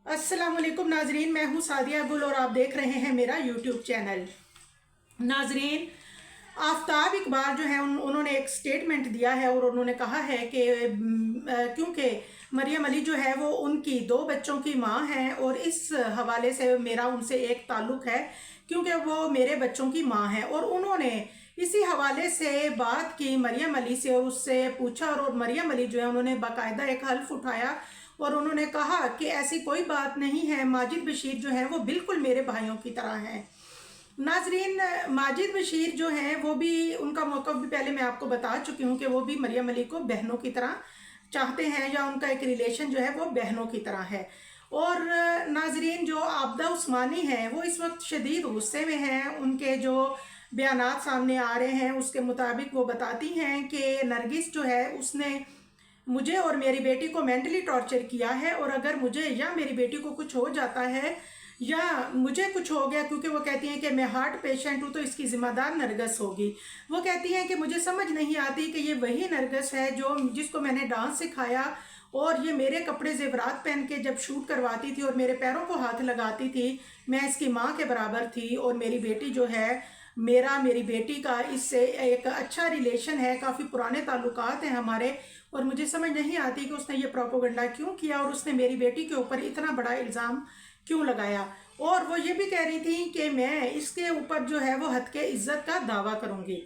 अस्सलाम वालेकुम नाजरीन, मैं हूँ सादिया गुल और आप देख रहे हैं मेरा यूट्यूब चैनल। नाजरीन, आफ्ताब इकबाल जो है उन्होंने एक स्टेटमेंट दिया है और उन्होंने कहा है कि क्योंकि मरियम अली जो है वो उनकी दो बच्चों की माँ हैं और इस हवाले से मेरा उनसे एक ताल्लुक़ है क्योंकि वो मेरे बच्चों की माँ है। और उन्होंने इसी हवाले से बात की मरियम अली से और उससे पूछा और मरियम अली जो है उन्होंने बाकायदा एक हल्फ उठाया और उन्होंने कहा कि ऐसी कोई बात नहीं है, माजिद बशीर जो है वो बिल्कुल मेरे भाइयों की तरह हैं। नाजरीन, माजिद बशीर जो हैं वो भी, उनका मौक़िफ़ भी पहले मैं आपको बता चुकी हूँ कि वो भी मरियम अली को बहनों की तरह चाहते हैं या उनका एक रिलेशन जो है वो बहनों की तरह है। और नाजरीन, जो आबदा उस्मानी हैं वो इस वक्त शदीद गुस्से में हैं। उनके जो बयानात सामने आ रहे हैं उसके मुताबिक वो बताती हैं कि नरगिस जो है उसने मुझे और मेरी बेटी को मेंटली टॉर्चर किया है और अगर मुझे या मेरी बेटी को कुछ हो जाता है या मुझे कुछ हो गया, क्योंकि वो कहती हैं कि मैं हार्ट पेशेंट हूँ, तो इसकी ज़िम्मेदार नरगस होगी। वो कहती हैं कि मुझे समझ नहीं आती कि ये वही नरगस है जो जिसको मैंने डांस सिखाया और ये मेरे कपड़े ज़ेवरात पहन के जब शूट करवाती थी और मेरे पैरों को हाथ लगाती थी, मैं इसकी माँ के बराबर थी। और मेरी बेटी जो है, मेरी बेटी का इससे एक अच्छा रिलेशन है, काफ़ी पुराने ताल्लुकात हैं हमारे, और मुझे समझ नहीं आती कि उसने ये प्रोपोगंडा क्यों किया और उसने मेरी बेटी के ऊपर इतना बड़ा इल्ज़ाम क्यों लगाया। और वो ये भी कह रही थी कि मैं इसके ऊपर जो है वो हद के इज़्ज़त का दावा करूँगी।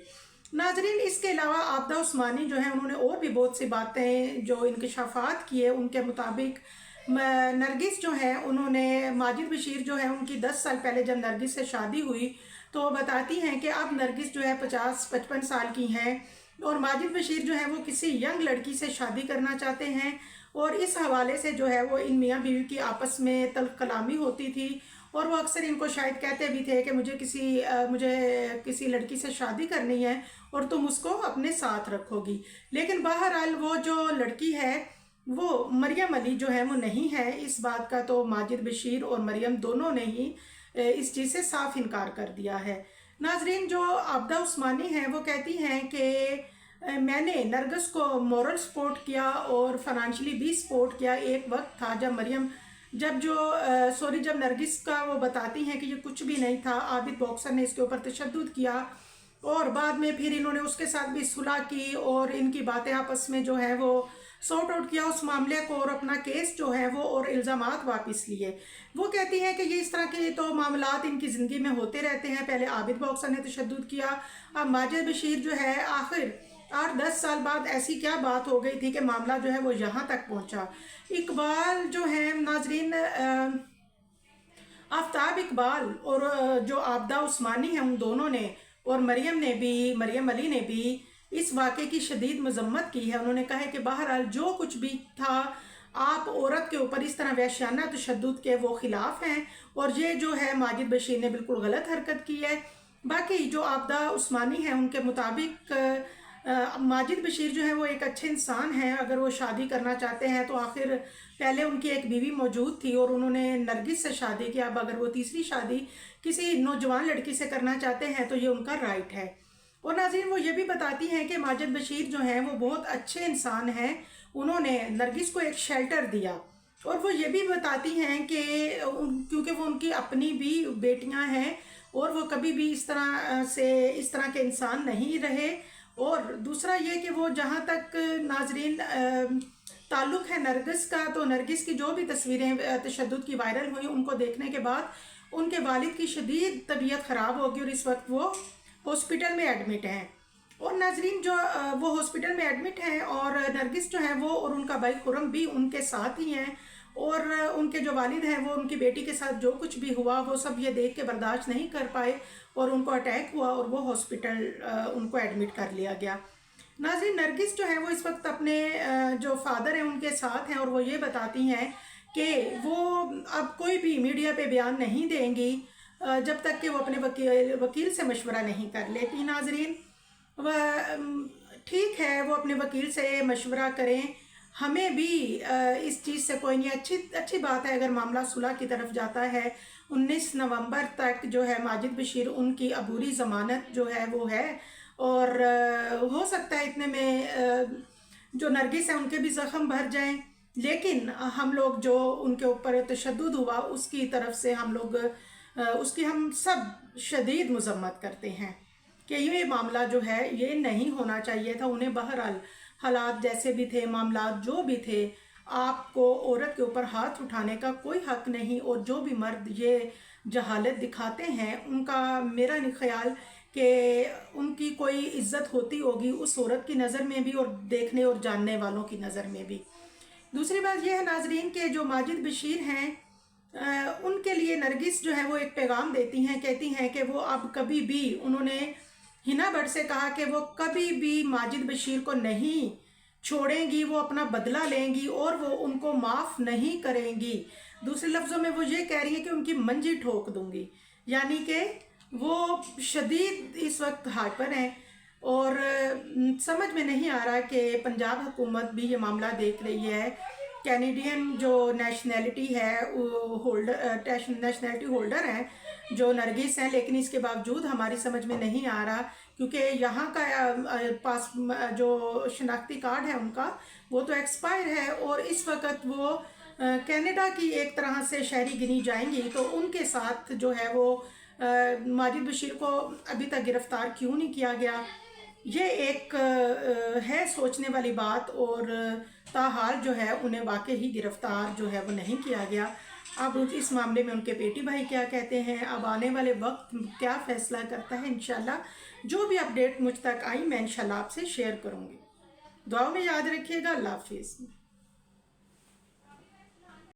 नाजरीन, इसके अलावा आबदा उस्मानी जो है उन्होंने और भी बहुत सी बातें जो इंकशाफात किए। उनके मुताबिक नरगिस जो है, उन्होंने माजिद बशीर जो है उनकी 10 साल पहले जब नरगिस से शादी हुई तो वो बताती हैं कि अब नरगिस जो है 50-55 साल की हैं और माजिद बशीर जो है वो किसी यंग लड़की से शादी करना चाहते हैं। और इस हवाले से जो है वो इन मियाँ बीवी की आपस में तल्ख कलामी होती थी और वो अक्सर इनको शायद कहते भी थे कि मुझे किसी लड़की से शादी करनी है और तुम उसको अपने साथ रखोगी। लेकिन बहरहाल वो जो लड़की है वो मरियम अली जो है वो नहीं है। इस बात का तो माजिद बशीर और मरियम दोनों ने ही इस चीज़ से साफ इनकार कर दिया है। नाजरीन, जो आबदा उस्मानी हैं वो कहती हैं कि मैंने नरगिस को मॉरल सपोर्ट किया और फाइनेंशियली भी सपोर्ट किया। एक वक्त था जब नरगिस का वो बताती हैं कि ये कुछ भी नहीं था, आबिद बॉक्सर ने इसके ऊपर तशद्दुद किया और बाद में फिर इन्होंने उसके साथ भी सुलह की और इनकी बातें आपस में जो है वो सॉर्ट आउट किया उस मामले को और अपना केस जो है वो और इल्ज़ामात वापस लिए। वो कहती हैं कि ये इस तरह के तो मामलात इनकी ज़िंदगी में होते रहते हैं। पहले आबिद बॉक्सर ने तशद्दुद किया, अब माजिद बशीर जो है, आखिर 8-10 साल बाद ऐसी क्या बात हो गई थी कि मामला जो है वो यहाँ तक पहुँचा। इकबाल जो है नाजरीन, आफ्ताब इकबाल और जो आबदा उस्मानी है, उन दोनों ने और मरियम अली ने भी इस वाक़े की शदीद मजम्मत की है। उन्होंने कहा है कि बहरहाल जो कुछ भी था, आप औरत के ऊपर इस तरह वहशियाना तशद्दुद के वो ख़िलाफ़ हैं और ये जो है माजिद बशीर ने बिल्कुल गलत हरकत की है। बाकी जो आबदा उस्मानी है उनके मुताबिक माजिद बशीर जो है वो एक अच्छे इंसान हैं। अगर वो शादी करना चाहते हैं तो आखिर पहले उनकी एक बीवी मौजूद थी और उन्होंने नरगिस से शादी की। अब अगर वो तीसरी शादी किसी नौजवान लड़की से करना चाहते हैं तो ये उनका राइट है। और नाज़रीन, वो ये भी बताती हैं कि माजिद बशीर जो हैं वो बहुत अच्छे इंसान हैं। उन्होंने नरगिस को एक शेल्टर दिया और वो ये भी बताती हैं कि क्योंकि वो उनकी अपनी भी बेटियां हैं और वो कभी भी इस तरह के इंसान नहीं रहे। और दूसरा ये कि वो जहाँ तक नाजरीन ताल्लुक़ है नरगिस का, तो नरगिस की जो भी तस्वीरें तशद्दुद की वायरल हुई उनको देखने के बाद उनके वालिद की शदीद तबीयत ख़राब होगी और इस वक्त वो हॉस्पिटल में एडमिट हैं। और नाजरीन, जो वो हॉस्पिटल में एडमिट हैं और नरगिस जो है वो और उनका भाई खुरम भी उनके साथ ही हैं और उनके जो वालिद हैं वो उनकी बेटी के साथ जो कुछ भी हुआ वो सब ये देख के बर्दाश्त नहीं कर पाए और उनको अटैक हुआ और वो हॉस्पिटल उनको एडमिट कर लिया गया। नाज़रीन, नरगिस जो है वो इस वक्त अपने जो फादर हैं उनके साथ हैं और वो ये बताती हैं कि वो अब कोई भी मीडिया पे बयान नहीं देंगी जब तक कि वो अपने वकील से मशवरा नहीं कर लेती। नाज़रीन, वह ठीक है, वो अपने वकील से मशवरा करें, हमें भी इस चीज़ से कोई नहीं। अच्छी बात है अगर मामला सुलह की तरफ जाता है। 19 नवंबर तक जो है माजिद बशीर उनकी अबूरी ज़मानत जो है वो है और हो सकता है इतने में जो नरगिस है उनके भी ज़ख्म भर जाएं लेकिन हम लोग जो उनके ऊपर तशद्दुद हुआ उसकी तरफ से हम लोग उसकी हम सब शदीद मजम्मत करते हैं कि ये मामला जो है ये नहीं होना चाहिए था। उन्हें बहरहाल हालात जैसे भी थे, मामला जो भी थे, आपको औरत के ऊपर हाथ उठाने का कोई हक नहीं। और जो भी मर्द ये जहालत दिखाते हैं उनका मेरा नहीं ख्याल कि उनकी कोई इज्जत होती होगी उस औरत की नज़र में भी और देखने और जानने वालों की नज़र में भी। दूसरी बात यह है नाजरीन के जो माजिद बशीर हैं उनके लिए नरगिस जो है वो एक पैगाम देती हैं, कहती हैं कि वो अब कभी भी, उन्होंने हिना भट्ट से कहा कि वो कभी भी माजिद बशीर को नहीं छोड़ेंगी, वो अपना बदला लेंगी और वो उनको माफ़ नहीं करेंगी। दूसरे लफ्ज़ों में वो ये कह रही है कि उनकी मंजी ठोक दूंगी, यानी कि वो शदीद इस वक्त हाइपर हैं। और समझ में नहीं आ रहा कि पंजाब हुकूमत भी ये मामला देख रही है। कैनेडियन जो नेशनैलिटी है होल्डर, नेशनैलिटी होल्डर हैं जो नरगिस हैं, लेकिन इसके बावजूद हमारी समझ में नहीं आ रहा क्योंकि यहाँ का पास जो शनाख्ती कार्ड है उनका वो तो एक्सपायर है और इस वक्त वो कनाडा की एक तरह से शहरी गिनी जाएंगी। तो उनके साथ जो है वो माजिद बशीर को अभी तक गिरफ़्तार क्यों नहीं किया गया, ये एक है सोचने वाली बात। और ताहाल जो है उन्हें वाकई ही गिरफ़्तार जो है वो नहीं किया गया। अब इस मामले में उनके बेटी भाई क्या कहते हैं, अब आने वाले वक्त क्या फ़ैसला करता है, इंशाल्लाह जो भी अपडेट मुझ तक आई मैं इंशाल्लाह आपसे शेयर करूँगी। दुआओं में याद रखिएगा। अल्लाह हाफिज़।